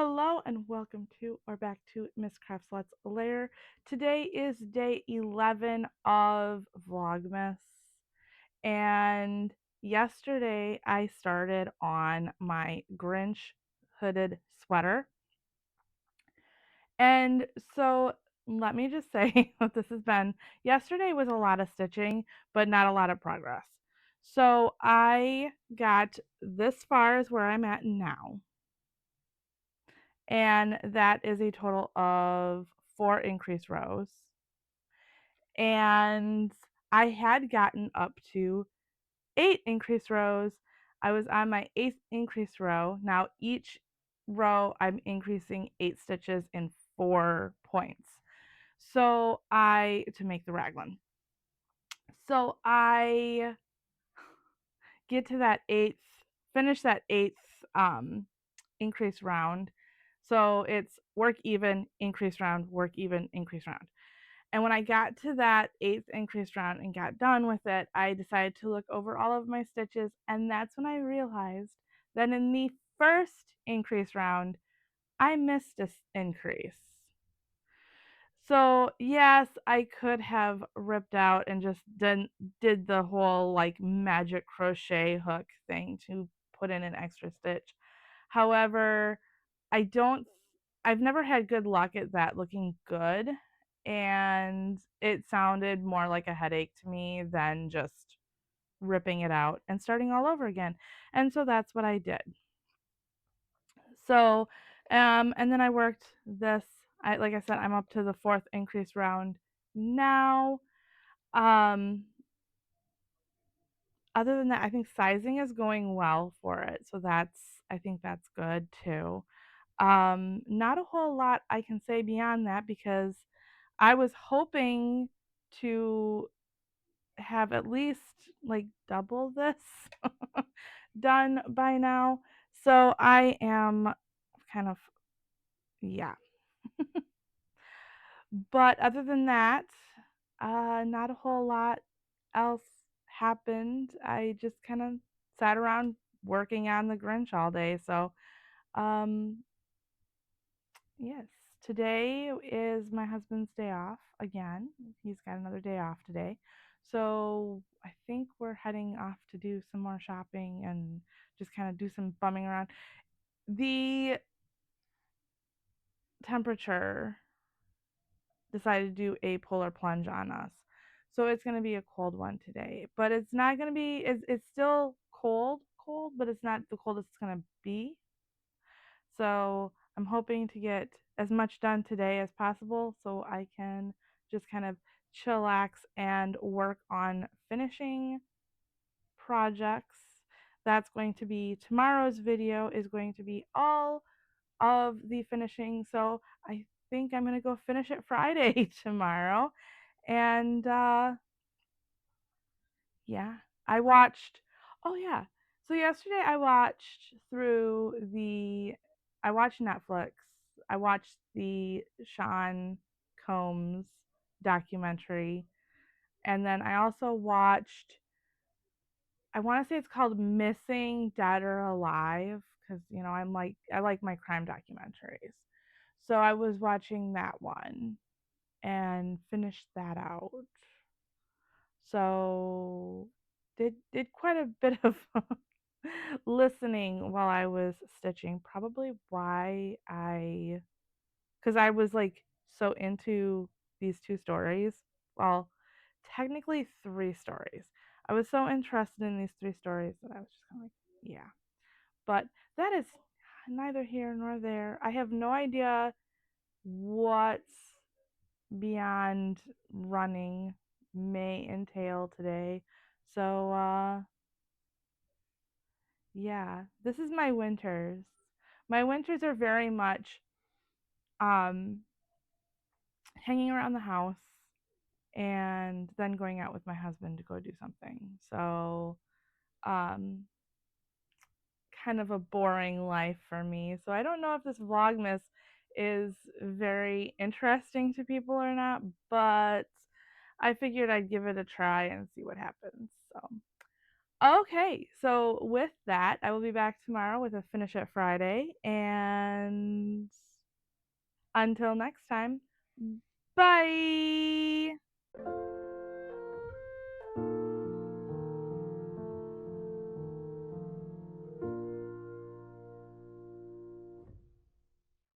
Hello and welcome to or back to Miss Crafts Let's Layer. Today is day 11 of Vlogmas, and yesterday I started on my Grinch hooded sweater. And so let me just say what this has been. Yesterday was a lot of stitching, but not a lot of progress. So I got this far as where I'm at now, and that is a total of 4 increased rows. And I had gotten up to 8 increased rows. I was on my 8th increased row. Now each row I'm increasing 8 stitches in 4 points. So I to make the raglan. So I get to that 8th, finish that 8th increase round. So it's work even, increase round, work even, increase round. And when I got to that 8th increase round and got done with it, I decided to look over all of my stitches. And that's when I realized that in the first increase round, I missed an increase. So yes, I could have ripped out and just did the whole like magic crochet hook thing to put in an extra stitch. However, I don't I've never had good luck at that looking good, and it sounded more like a headache to me than just ripping it out and starting all over again. And so that's what I did. So, and then I worked this. Like I said, I'm up to the 4th increase round now. Um, Other than that, I think sizing is going well for it. So I think that's good too. Not a whole lot I can say beyond that because I was hoping to have at least like double this done by now. So I am kind of, yeah. But other than that, not a whole lot else happened. I just kind of sat around working on the Grinch all day. So, um, yes, today is my husband's day off again. He's got another day off today. So I think we're heading off to do some more shopping and just kind of do some bumming around. The temperature decided to do a polar plunge on us. So it's going to be a cold one today, but it's not going to be, it's still cold, but it's not the coldest it's going to be. So I'm hoping to get as much done today as possible so I can just kind of chillax and work on finishing projects. That's going to be tomorrow's video, is going to be all of the finishing. So I think I'm going to go finish it Friday tomorrow. And yeah, I watched, oh yeah. So yesterday I watched Netflix. I watched the Sean Combs documentary. And then I also watched, I want to say it's called Missing Dead or Alive, because, I like my crime documentaries. So I was watching that one and finished that out. So did quite a bit of listening while I was stitching. Probably why cuz I was like so into these two stories. Well, technically three stories. I was so interested in these three stories that I was just kind of like, yeah. But that is neither here nor there. I have no idea what's beyond running may entail today. So yeah, this is my winters. My winters are very much um hanging around the house and then going out with my husband to go do something. So um kind of a boring life for me. So I don't know if this vlogmas is very interesting to people or not, but I figured I'd give it a try and see what happens. So Okay, so with that, I will be back tomorrow with a Finish It Friday, and until next time, bye.